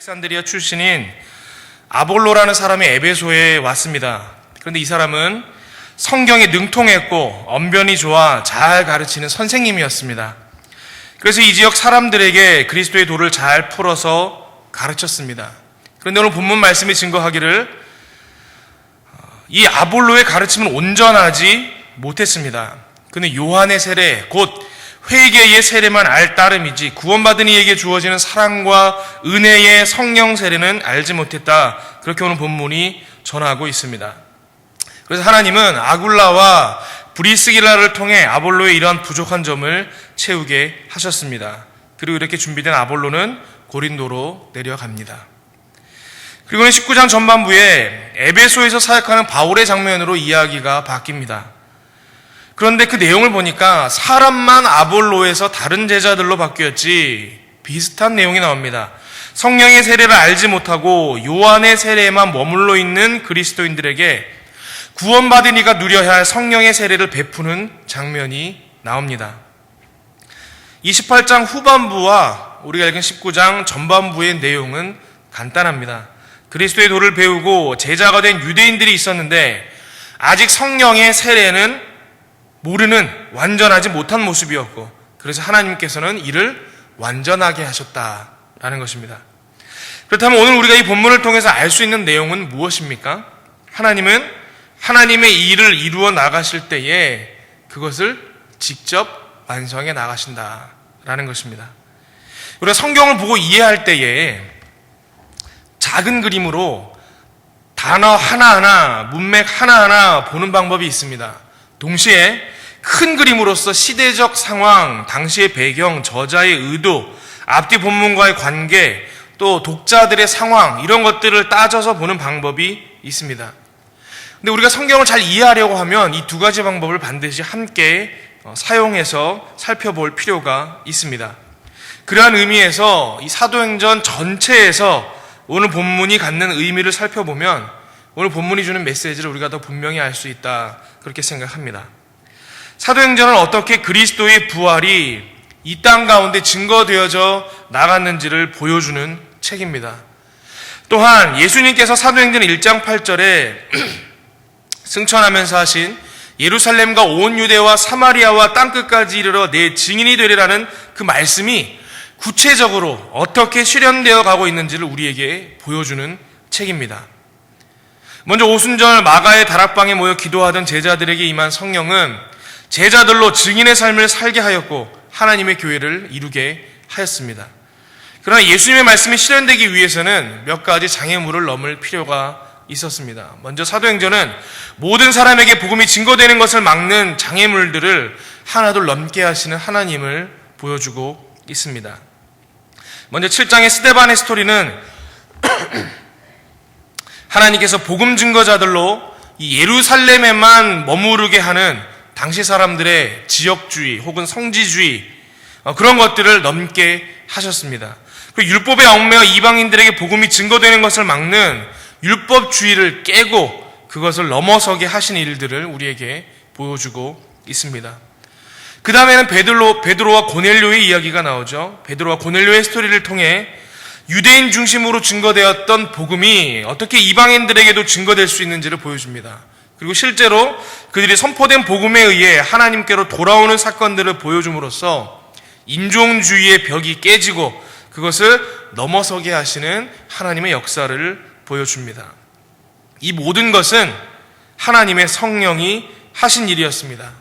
알렉산드리아 출신인 아볼로라는 사람이 에베소에 왔습니다. 그런데 이 사람은 성경에 능통했고 언변이 좋아 잘 가르치는 선생님이었습니다. 그래서 이 지역 사람들에게 그리스도의 도를 잘 풀어서 가르쳤습니다. 그런데 오늘 본문 말씀이 증거하기를 이 아볼로의 가르침은 온전하지 못했습니다. 그는 요한의 세례, 곧 회개의 세례만 알 따름이지 구원받은 이에게 주어지는 사랑과 은혜의 성령 세례는 알지 못했다. 그렇게 오늘 본문이 전하고 있습니다. 그래서 하나님은 아굴라와 브리스길라를 통해 아볼로의 이러한 부족한 점을 채우게 하셨습니다. 그리고 이렇게 준비된 아볼로는 고린도로 내려갑니다. 그리고는 19장 전반부에 에베소에서 사역하는 바울의 장면으로 이야기가 바뀝니다. 그런데 그 내용을 보니까 사람만 아볼로에서 다른 제자들로 바뀌었지 비슷한 내용이 나옵니다. 성령의 세례를 알지 못하고 요한의 세례에만 머물러 있는 그리스도인들에게 구원받은 이가 누려야 할 성령의 세례를 베푸는 장면이 나옵니다. 28장 후반부와 우리가 읽은 19장 전반부의 내용은 간단합니다. 그리스도의 도를 배우고 제자가 된 유대인들이 있었는데 아직 성령의 세례는 모르는 완전하지 못한 모습이었고 그래서 하나님께서는 이를 완전하게 하셨다라는 것입니다. 그렇다면 오늘 우리가 이 본문을 통해서 알 수 있는 내용은 무엇입니까? 하나님은 하나님의 일을 이루어 나가실 때에 그것을 직접 완성해 나가신다라는 것입니다. 우리가 성경을 보고 이해할 때에 작은 그림으로 단어 하나하나, 문맥 하나하나 보는 방법이 있습니다. 동시에 큰 그림으로서 시대적 상황, 당시의 배경, 저자의 의도, 앞뒤 본문과의 관계, 또 독자들의 상황 이런 것들을 따져서 보는 방법이 있습니다. 근데 우리가 성경을 잘 이해하려고 하면 이 두 가지 방법을 반드시 함께 사용해서 살펴볼 필요가 있습니다. 그러한 의미에서 이 사도행전 전체에서 오늘 본문이 갖는 의미를 살펴보면 오늘 본문이 주는 메시지를 우리가 더 분명히 알 수 있다 그렇게 생각합니다. 사도행전은 어떻게 그리스도의 부활이 이 땅 가운데 증거되어져 나갔는지를 보여주는 책입니다. 또한 예수님께서 사도행전 1장 8절에 승천하면서 하신 예루살렘과 온 유대와 사마리아와 땅끝까지 이르러 내 증인이 되리라는 그 말씀이 구체적으로 어떻게 실현되어 가고 있는지를 우리에게 보여주는 책입니다. 먼저 오순절 마가의 다락방에 모여 기도하던 제자들에게 임한 성령은 제자들로 증인의 삶을 살게 하였고 하나님의 교회를 이루게 하였습니다. 그러나 예수님의 말씀이 실현되기 위해서는 몇 가지 장애물을 넘을 필요가 있었습니다. 먼저 사도행전은 모든 사람에게 복음이 증거되는 것을 막는 장애물들을 하나둘 넘게 하시는 하나님을 보여주고 있습니다. 먼저 7장의 스데반의 스토리는 하나님께서 복음 증거자들로 이 예루살렘에만 머무르게 하는 당시 사람들의 지역주의 혹은 성지주의 그런 것들을 넘게 하셨습니다. 그 율법의 얽매여 이방인들에게 복음이 증거되는 것을 막는 율법주의를 깨고 그것을 넘어서게 하신 일들을 우리에게 보여주고 있습니다. 그 다음에는 베드로와 고넬료의 이야기가 나오죠. 베드로와 고넬료의 스토리를 통해 유대인 중심으로 증거되었던 복음이 어떻게 이방인들에게도 증거될 수 있는지를 보여줍니다. 그리고 실제로 그들이 선포된 복음에 의해 하나님께로 돌아오는 사건들을 보여줌으로써 인종주의의 벽이 깨지고 그것을 넘어서게 하시는 하나님의 역사를 보여줍니다. 이 모든 것은 하나님의 성령이 하신 일이었습니다.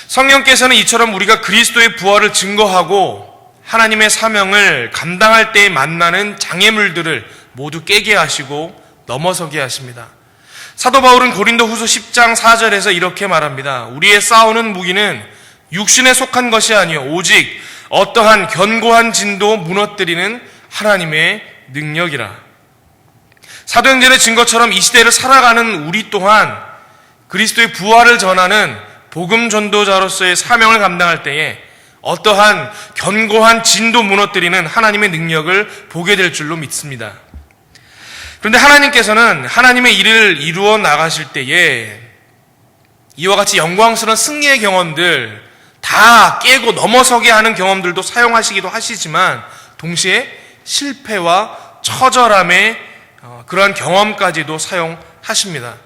성령께서는 이처럼 우리가 그리스도의 부활을 증거하고 하나님의 사명을 감당할 때에 만나는 장애물들을 모두 깨게 하시고 넘어서게 하십니다. 사도 바울은 고린도 후서 10장 4절에서 이렇게 말합니다. 우리의 싸우는 무기는 육신에 속한 것이 아니요 오직 어떠한 견고한 진도 무너뜨리는 하나님의 능력이라. 사도행전의 증거처럼 이 시대를 살아가는 우리 또한 그리스도의 부활을 전하는 복음 전도자로서의 사명을 감당할 때에 어떠한 견고한 진도 무너뜨리는 하나님의 능력을 보게 될 줄로 믿습니다. 그런데 하나님께서는 하나님의 일을 이루어 나가실 때에 이와 같이 영광스러운 승리의 경험들 다 깨고 넘어서게 하는 경험들도 사용하시기도 하시지만 동시에 실패와 처절함의 그러한 경험까지도 사용하십니다.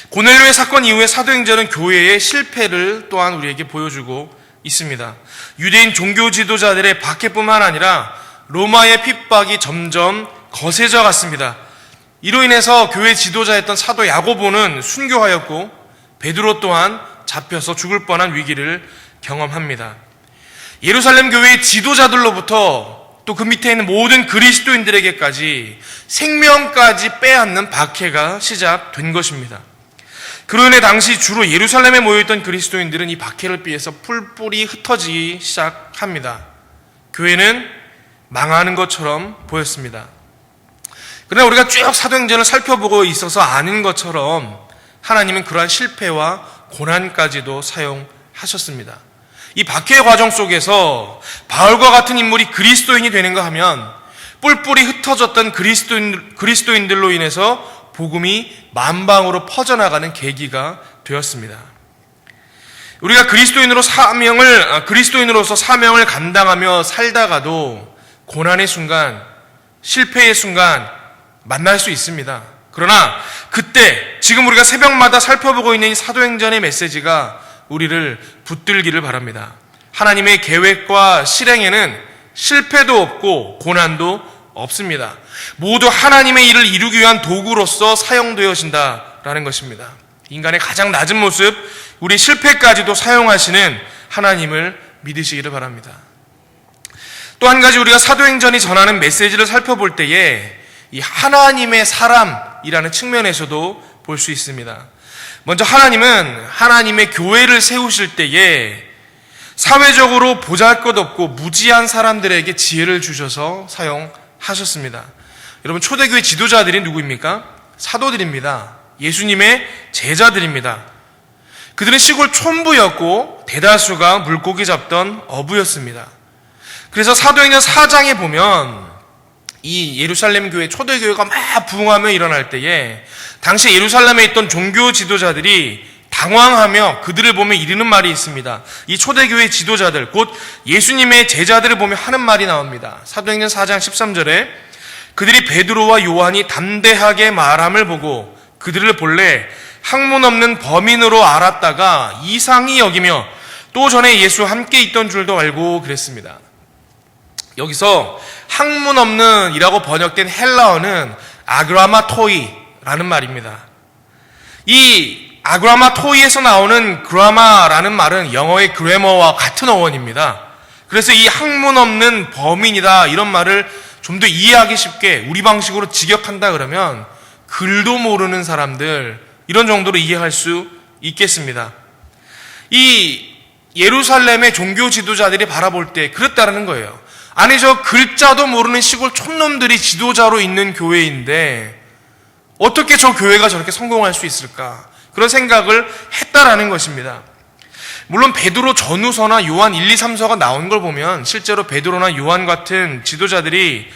고넬료의 사건 이후에 사도행전은 교회의 실패를 또한 우리에게 보여주고 있습니다. 유대인 종교 지도자들의 박해뿐만 아니라 로마의 핍박이 점점 거세져 갔습니다. 이로 인해서 교회 지도자였던 사도 야고보는 순교하였고 베드로 또한 잡혀서 죽을 뻔한 위기를 경험합니다. 예루살렘 교회의 지도자들로부터 또 그 밑에 있는 모든 그리스도인들에게까지 생명까지 빼앗는 박해가 시작된 것입니다. 그로 인해 당시 주로 예루살렘에 모여있던 그리스도인들은 이 박해를 피해서 뿔뿔이 흩어지기 시작합니다. 교회는 망하는 것처럼 보였습니다. 그러나 우리가 쭉 사도행전을 살펴보고 있어서 아는 것처럼 하나님은 그러한 실패와 고난까지도 사용하셨습니다. 이 박해의 과정 속에서 바울과 같은 인물이 그리스도인이 되는가 하면 뿔뿔이 흩어졌던 그리스도인들로 인해서 복음이 만방으로 퍼져나가는 계기가 되었습니다. 우리가 그리스도인으로서 사명을 감당하며 살다가도 고난의 순간, 실패의 순간 만날 수 있습니다. 그러나 그때 지금 우리가 새벽마다 살펴보고 있는 이 사도행전의 메시지가 우리를 붙들기를 바랍니다. 하나님의 계획과 실행에는 실패도 없고 고난도 없습니다. 모두 하나님의 일을 이루기 위한 도구로서 사용되어진다라는 것입니다. 인간의 가장 낮은 모습, 우리 실패까지도 사용하시는 하나님을 믿으시기를 바랍니다. 또 한 가지 우리가 사도행전이 전하는 메시지를 살펴볼 때에 이 하나님의 사람이라는 측면에서도 볼 수 있습니다. 먼저 하나님은 하나님의 교회를 세우실 때에 사회적으로 보잘것없고 무지한 사람들에게 지혜를 주셔서 사용하셨습니다. 여러분, 초대교회 지도자들이 누구입니까? 사도들입니다. 예수님의 제자들입니다. 그들은 시골 촌부였고 대다수가 물고기 잡던 어부였습니다. 그래서 사도행전 4장에 보면 이 예루살렘 교회, 초대교회가 막 부흥하며 일어날 때에 당시 예루살렘에 있던 종교 지도자들이 당황하며 그들을 보며 이르는 말이 있습니다. 이 초대교회 지도자들, 곧 예수님의 제자들을 보며 하는 말이 나옵니다. 사도행전 4장 13절에 그들이 베드로와 요한이 담대하게 말함을 보고 그들을 본래 학문 없는 범인으로 알았다가 이상히 여기며 또 전에 예수와 함께 있던 줄도 알고 그랬습니다. 여기서 학문 없는 이라고 번역된 헬라어는 아그라마토이라는 말입니다. 이 아그라마토이에서 나오는 그라마라는 말은 영어의 그래머와 같은 어원입니다. 그래서 이 학문 없는 범인이다 이런 말을 좀 더 이해하기 쉽게 우리 방식으로 직역한다 그러면 글도 모르는 사람들 이런 정도로 이해할 수 있겠습니다. 이 예루살렘의 종교 지도자들이 바라볼 때 그랬다라는 거예요. 아니 저 글자도 모르는 시골 촌놈들이 지도자로 있는 교회인데 어떻게 저 교회가 저렇게 성공할 수 있을까? 그런 생각을 했다라는 것입니다. 물론 베드로 전후서나 요한 1, 2, 3서가 나온 걸 보면 실제로 베드로나 요한 같은 지도자들이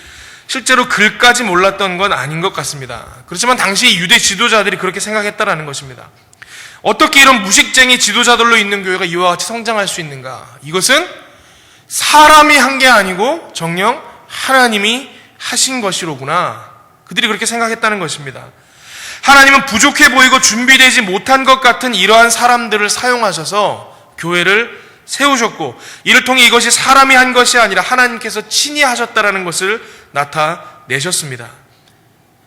실제로 글까지 몰랐던 건 아닌 것 같습니다. 그렇지만 당시 유대 지도자들이 그렇게 생각했다라는 것입니다. 어떻게 이런 무식쟁이 지도자들로 있는 교회가 이와 같이 성장할 수 있는가? 이것은 사람이 한 게 아니고 정녕 하나님이 하신 것이로구나. 그들이 그렇게 생각했다는 것입니다. 하나님은 부족해 보이고 준비되지 못한 것 같은 이러한 사람들을 사용하셔서 교회를 세우셨고 이를 통해 이것이 사람이 한 것이 아니라 하나님께서 친히 하셨다라는 것을 나타내셨습니다.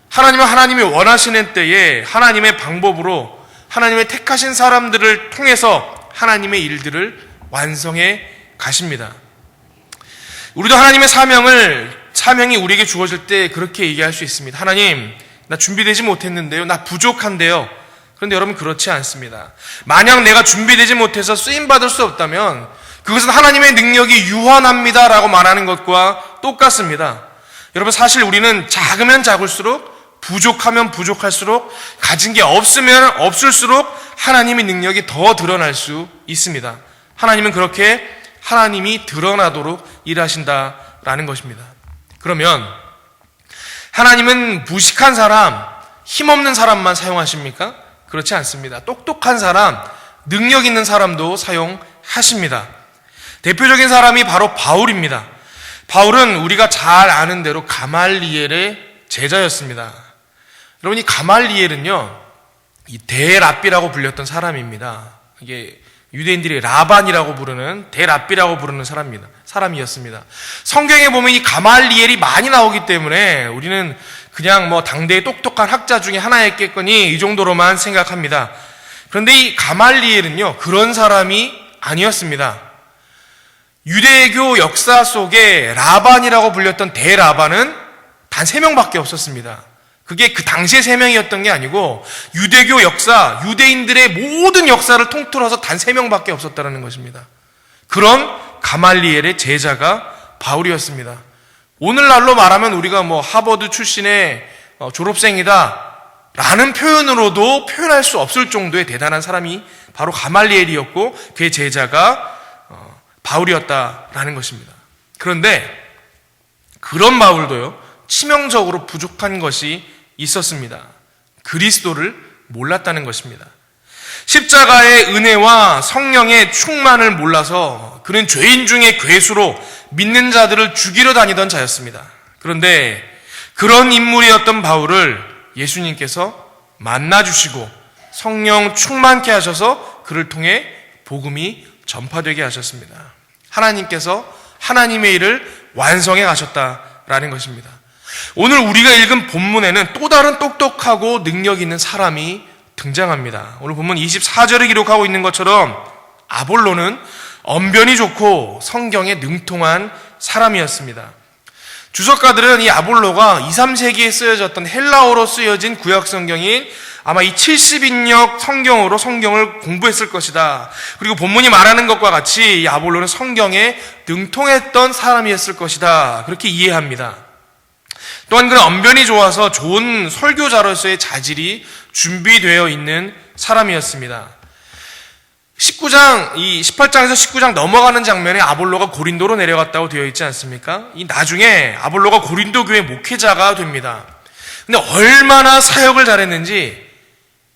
하나님은 하나님이 원하시는 때에 하나님의 방법으로 하나님의 택하신 사람들을 통해서 하나님의 일들을 완성해 가십니다. 우리도 하나님의 사명이 우리에게 주어질 때 그렇게 얘기할 수 있습니다. 하나님, 나 준비되지 못했는데요. 나 부족한데요. 그런데 여러분 그렇지 않습니다. 만약 내가 준비되지 못해서 쓰임받을 수 없다면 그것은 하나님의 능력이 유한합니다라고 말하는 것과 똑같습니다. 여러분 사실 우리는 작으면 작을수록 부족하면 부족할수록 가진 게 없으면 없을수록 하나님의 능력이 더 드러날 수 있습니다. 하나님은 그렇게 하나님이 드러나도록 일하신다라는 것입니다. 그러면 하나님은 무식한 사람, 힘없는 사람만 사용하십니까? 그렇지 않습니다. 똑똑한 사람, 능력 있는 사람도 사용하십니다. 대표적인 사람이 바로 바울입니다. 바울은 우리가 잘 아는 대로 가말리엘의 제자였습니다. 여러분, 이 가말리엘은요, 이 대랍비라고 불렸던 사람입니다. 이게 유대인들이 라반이라고 부르는, 대랍비라고 부르는 사람이었습니다. 성경에 보면 이 가말리엘이 많이 나오기 때문에 우리는 그냥 당대의 똑똑한 학자 중에 하나였겠거니 이 정도로만 생각합니다. 그런데 이 가말리엘은요, 그런 사람이 아니었습니다. 유대교 역사 속에 라반이라고 불렸던 대라반은 단 3명밖에 없었습니다. 그게 그 당시에 3명이었던 게 아니고 유대교 역사, 유대인들의 모든 역사를 통틀어서 단 3명밖에 없었다는 것입니다. 그런 가말리엘의 제자가 바울이었습니다. 오늘날로 말하면 우리가 하버드 출신의 졸업생이다 라는 표현으로도 표현할 수 없을 정도의 대단한 사람이 바로 가말리엘이었고 그의 제자가 바울이었다라는 것입니다. 그런데 그런 바울도요, 치명적으로 부족한 것이 있었습니다. 그리스도를 몰랐다는 것입니다. 십자가의 은혜와 성령의 충만을 몰라서 그는 죄인 중에 괴수로 믿는 자들을 죽이러 다니던 자였습니다. 그런데 그런 인물이었던 바울을 예수님께서 만나주시고 성령 충만케 하셔서 그를 통해 복음이 전파되게 하셨습니다. 하나님께서 하나님의 일을 완성해 가셨다라는 것입니다. 오늘 우리가 읽은 본문에는 또 다른 똑똑하고 능력 있는 사람이 등장합니다. 오늘 본문 24절을 기록하고 있는 것처럼 아볼로는 언변이 좋고 성경에 능통한 사람이었습니다. 주석가들은 이 아볼로가 2, 3세기에 쓰여졌던 헬라어로 쓰여진 구약 성경인 아마 이 70인역 성경으로 성경을 공부했을 것이다. 그리고 본문이 말하는 것과 같이 이 아볼로는 성경에 능통했던 사람이었을 것이다. 그렇게 이해합니다. 또한 그는 언변이 좋아서 좋은 설교자로서의 자질이 준비되어 있는 사람이었습니다. 18장에서 19장 넘어가는 장면에 아볼로가 고린도로 내려갔다고 되어 있지 않습니까? 이 나중에 아볼로가 고린도 교회 목회자가 됩니다. 근데 얼마나 사역을 잘했는지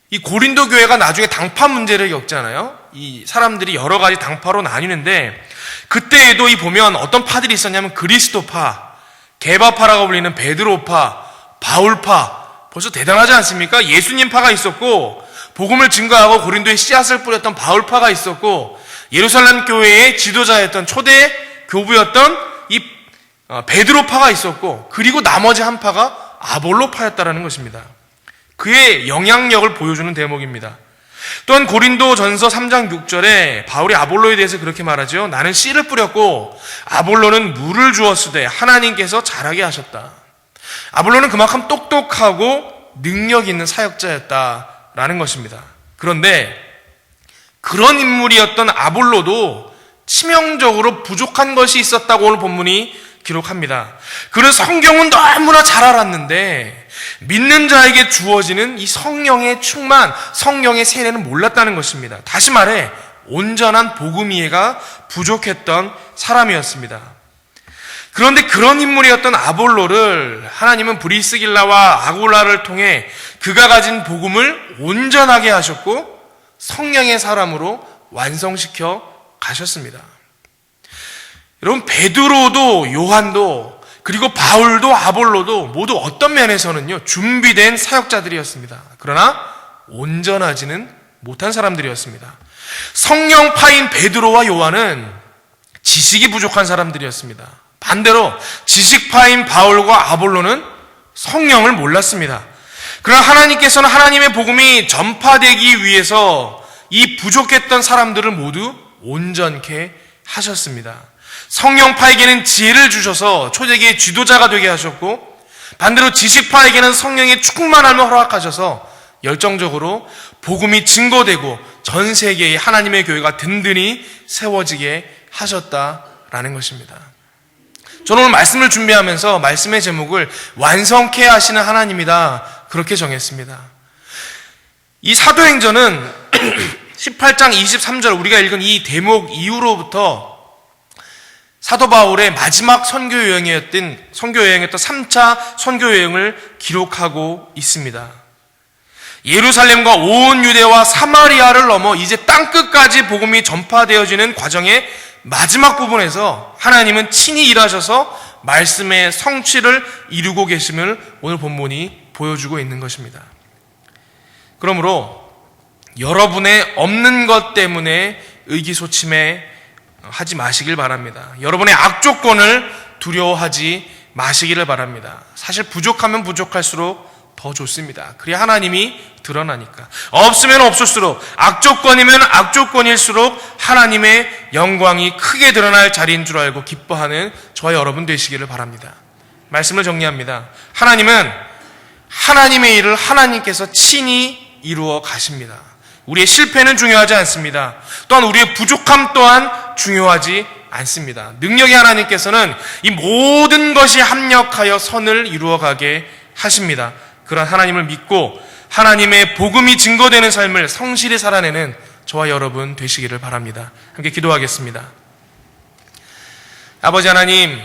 이 고린도 교회가 나중에 당파 문제를 겪잖아요. 이 사람들이 여러 가지 당파로 나뉘는데 그때에도 보면 어떤 파들이 있었냐면 그리스도파, 게바파라고 불리는 베드로파, 바울파, 벌써 대단하지 않습니까? 예수님파가 있었고 복음을 증거하고 고린도에 씨앗을 뿌렸던 바울파가 있었고 예루살렘 교회의 지도자였던 초대 교부였던 이 베드로파가 있었고 그리고 나머지 한 파가 아볼로파였다라는 것입니다. 그의 영향력을 보여주는 대목입니다. 또한 고린도전서 3장 6절에 바울이 아볼로에 대해서 그렇게 말하죠. 나는 씨를 뿌렸고 아볼로는 물을 주었으되 하나님께서 자라게 하셨다. 아볼로는 그만큼 똑똑하고 능력 있는 사역자였다라는 것입니다. 그런데 그런 인물이었던 아볼로도 치명적으로 부족한 것이 있었다고 오늘 본문이 기록합니다. 그는 성경은 너무나 잘 알았는데 믿는 자에게 주어지는 이 성령의 충만, 성령의 세례는 몰랐다는 것입니다. 다시 말해 온전한 복음 이해가 부족했던 사람이었습니다. 그런데 그런 인물이었던 아볼로를 하나님은 브리스길라와 아굴라를 통해 그가 가진 복음을 온전하게 하셨고 성령의 사람으로 완성시켜 가셨습니다. 여러분, 베드로도 요한도 그리고 바울도 아볼로도 모두 어떤 면에서는요 준비된 사역자들이었습니다. 그러나 온전하지는 못한 사람들이었습니다. 성령파인 베드로와 요한은 지식이 부족한 사람들이었습니다. 반대로 지식파인 바울과 아볼로는 성령을 몰랐습니다. 그러나 하나님께서는 하나님의 복음이 전파되기 위해서 이 부족했던 사람들을 모두 온전케 하셨습니다. 성령파에게는 지혜를 주셔서 초대교회의 지도자가 되게 하셨고 반대로 지식파에게는 성령의 충만함을 허락하셔서 열정적으로 복음이 증거되고 전 세계의 하나님의 교회가 든든히 세워지게 하셨다라는 것입니다. 저는 오늘 말씀을 준비하면서 말씀의 제목을 완성케 하시는 하나님이다 그렇게 정했습니다. 이 사도행전은 18장 23절 우리가 읽은 이 대목 이후로부터 사도 바울의 마지막 선교 여행이었던 3차 선교 여행을 기록하고 있습니다. 예루살렘과 온 유대와 사마리아를 넘어 이제 땅끝까지 복음이 전파되어지는 과정에 마지막 부분에서 하나님은 친히 일하셔서 말씀의 성취를 이루고 계심을 오늘 본문이 보여주고 있는 것입니다. 그러므로 여러분의 없는 것 때문에 의기소침해 하지 마시길 바랍니다. 여러분의 악조건을 두려워하지 마시기를 바랍니다. 사실 부족하면 부족할수록 더 좋습니다. 그래야 하나님이 드러나니까. 없으면 없을수록, 악조건이면 악조건일수록 하나님의 영광이 크게 드러날 자리인 줄 알고 기뻐하는 저와 여러분 되시기를 바랍니다. 말씀을 정리합니다. 하나님은 하나님의 일을 하나님께서 친히 이루어 가십니다. 우리의 실패는 중요하지 않습니다. 또한 우리의 부족함 또한 중요하지 않습니다. 능력의 하나님께서는 이 모든 것이 합력하여 선을 이루어가게 하십니다. 그런 하나님을 믿고 하나님의 복음이 증거되는 삶을 성실히 살아내는 저와 여러분 되시기를 바랍니다. 함께 기도하겠습니다. 아버지 하나님,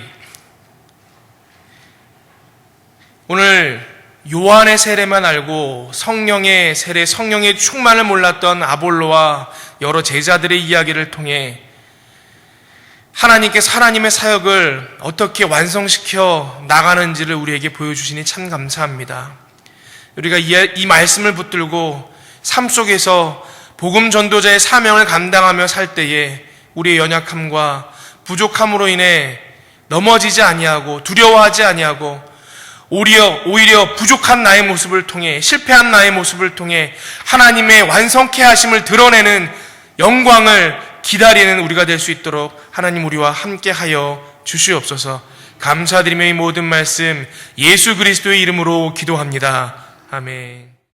오늘 요한의 세례만 알고 성령의 세례, 성령의 충만을 몰랐던 아볼로와 여러 제자들의 이야기를 통해 하나님께서 하나님의 사역을 어떻게 완성시켜 나가는지를 우리에게 보여주시니 참 감사합니다. 우리가 이 말씀을 붙들고 삶 속에서 복음 전도자의 사명을 감당하며 살 때에 우리의 연약함과 부족함으로 인해 넘어지지 아니하고 두려워하지 아니하고 오히려 부족한 나의 모습을 통해, 실패한 나의 모습을 통해 하나님의 완성케 하심을 드러내는 영광을 기다리는 우리가 될 수 있도록 하나님 우리와 함께하여 주시옵소서. 감사드리며 이 모든 말씀 예수 그리스도의 이름으로 기도합니다. 아멘.